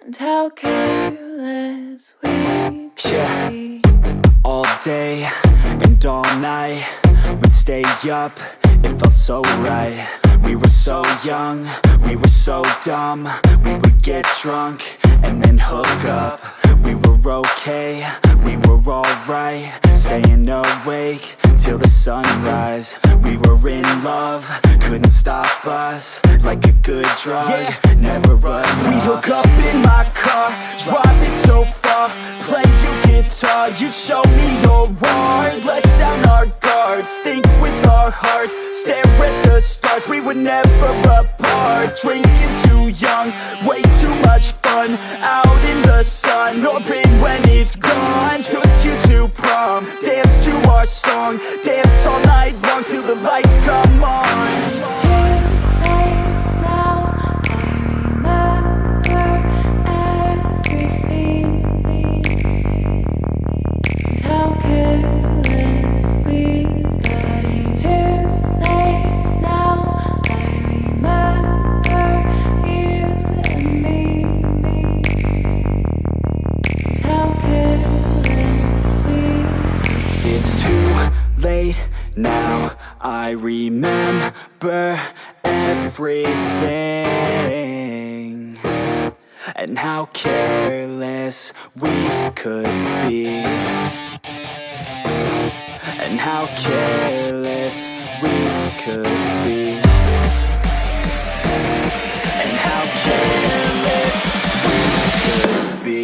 and how careless we could be. All day and all night, we'd stay up, it felt so right. We were so young, we were so dumb. We would get drunk and then hook up. We were okay, we were alright, staying awake till the sunrise. We were in love, couldn't stop us, like a good drug, never enough. We hook up in my car, driving so far, play your guitar, you'd show me your art. Let down our guards, think with our hearts, stare at the stars, we were never apart. Drinking too young, way too much fun, out in the sun, or rain when it's gone. Took you to prom, dance to our song, dance all night long till the lights come on. It's too late now, I remember everything, and how careless we got. It's too late now, I remember you and me, and how careless we got. It's too late now, I remember everything, and how careless we could be, and how careless we could be, and how careless we could be.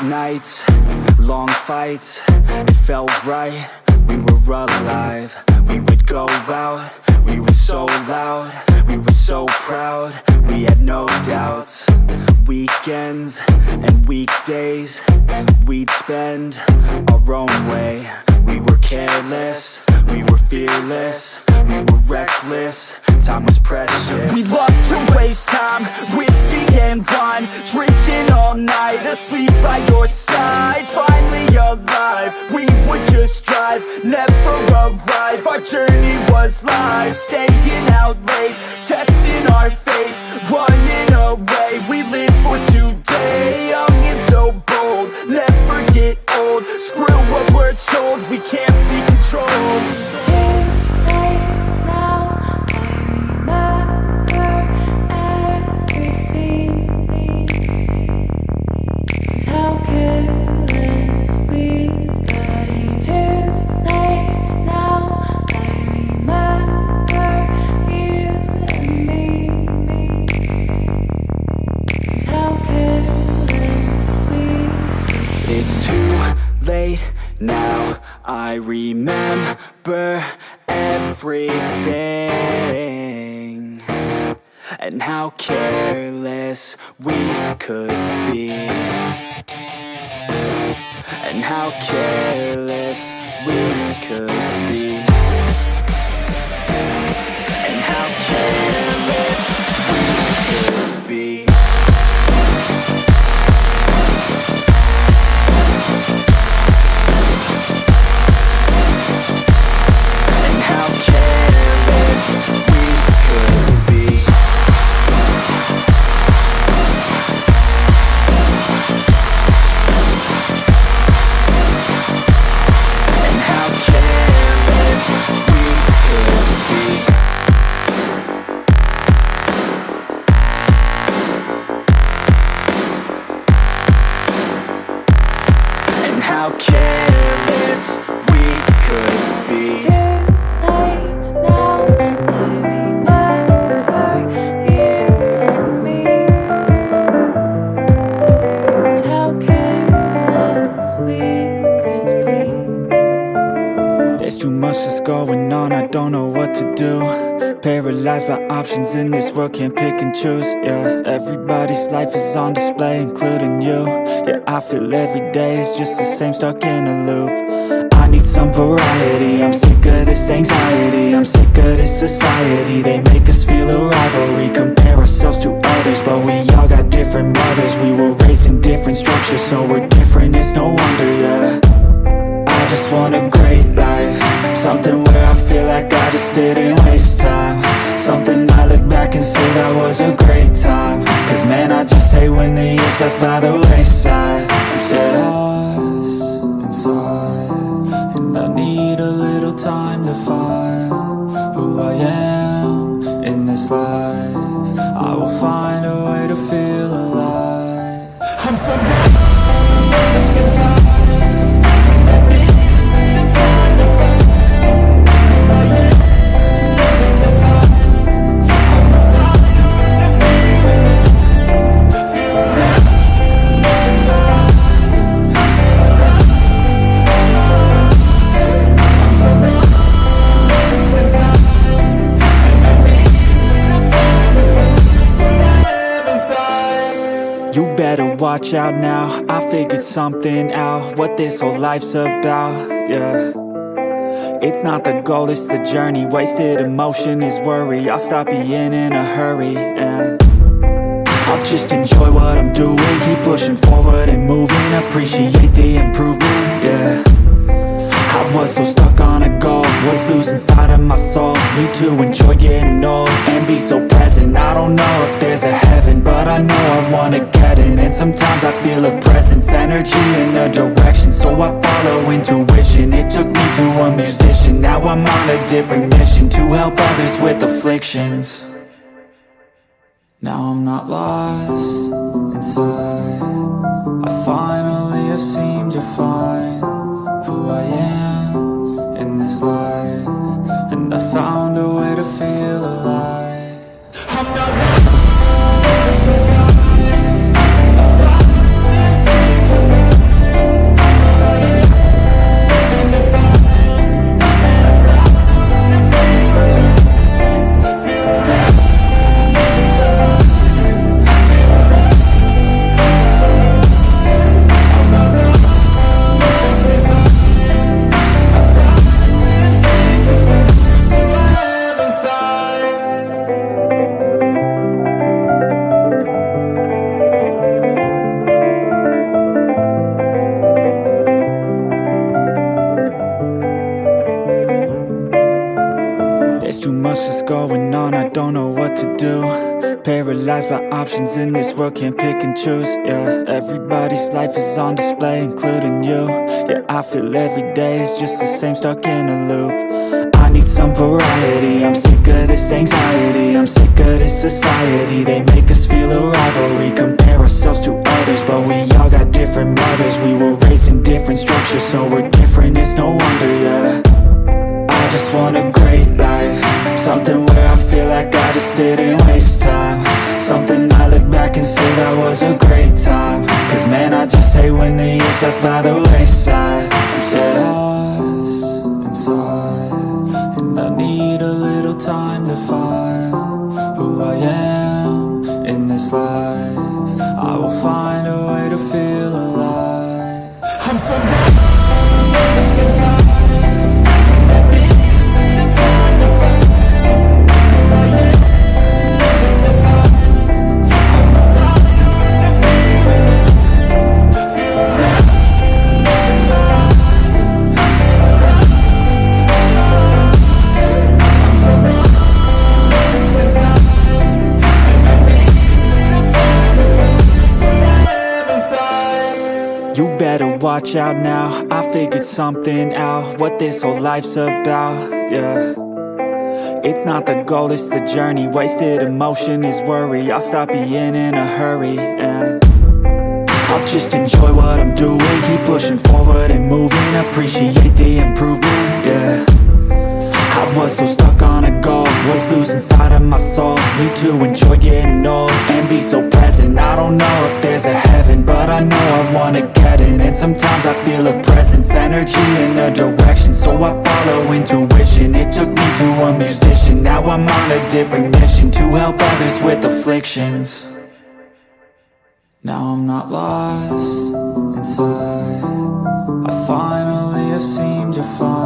Nights, long fights, it felt right, we were alive. We would go out, we were so loud, we were so proud, we had no doubts. Weekends and weekdays, we'd spend our own way. We were careless, we were fearless, we were reckless, time was precious. We loved to waste time, whiskey and wine, drinking all night, asleep by your side. Finally alive, we would just drive, never arrive. Our journey was live, staying out late, testing our fate, running away. We live for today, young and so bold, never get old. Screw what we're told, we can't be controlled. It's too late now, I remember everything, and how careless we got. It's too late now, I remember you and me, and how careless we got. It's too late now, I remember everything, and how careless we could be, and how careless we could be, and how careless we could be. And how careless Paralyzed by options in this world, can't pick and choose, yeah. Everybody's life is on display, including you. Yeah, I feel every day is just the same, stuck in a loop. I need some variety, I'm sick of this anxiety, I'm sick of this society. They make us feel a rivalry, compare ourselves to others, but we all got different mothers. We were raised in different structures, so we're different, it's no wonder, yeah. I just want a great life, something where I feel like I just didn't waste time, something I look back and say that was a great time. Cause man, I just hate when the years pass by the wayside. I'm so lost inside, and I need a little time to find who I am in this life. I will find a way to feel alive. I'm so lost inside. You better watch out now, I figured something out, what this whole life's about, yeah. It's not the goal, it's the journey, wasted emotion is worry. I'll stop being in a hurry, and I'll just enjoy what I'm doing, keep pushing forward and moving, appreciate the improvement, yeah. I was so stuck on a goal, was losing sight of my soul. Need to enjoy getting old and be so present. I don't know if there's a heaven, but I know I wanna get in. And sometimes I feel a presence, energy in a direction, so I follow intuition. It took me to a musician, now I'm on a different mission, to help others with afflictions. Now I'm not lost inside, I finally have seemed to find who I am in this life, and I found a way to feel alive. I'm not lost inside, I finally have seemed to find who I am in this life, and I found a way to feel alive. There's too much that's going on, I don't know what to do. Paralyzed by options in this world, can't pick and choose, yeah. Everybody's life is on display, including you. Yeah, I feel every day is just the same, stuck in a loop. I need some variety, I'm sick of this anxiety, I'm sick of this society. They make us feel a rivalry, compare ourselves to others, but we all got different mothers. We were raised in different structures, so we're different, it's no wonder, yeah. I just want a great life, something where I feel like I just didn't waste time, something I look back and say that was a great time. Cause man, I just hate when the years pass by the wayside. I'm so lost inside, and I need a little time to find who I am in this life. I will find a way to feel alive. I'm so lost inside. You better watch out now, I figured something out, what this whole life's about, yeah. It's not the goal, it's the journey, wasted emotion is worry. I'll stop being in a hurry, and I'll just enjoy what I'm doing, keep pushing forward and moving, appreciate the improvement, yeah. I Was so stuck on a goal, was losing sight of my soul. Need to enjoy getting old and be so present. I don't know if there's a heaven, but I know I wanna get in. And sometimes I feel a presence, energy in a direction, so I follow intuition. It took me to a musician, now I'm on a different mission, to help others with afflictions. Now I'm not lost inside, I finally have seemed to find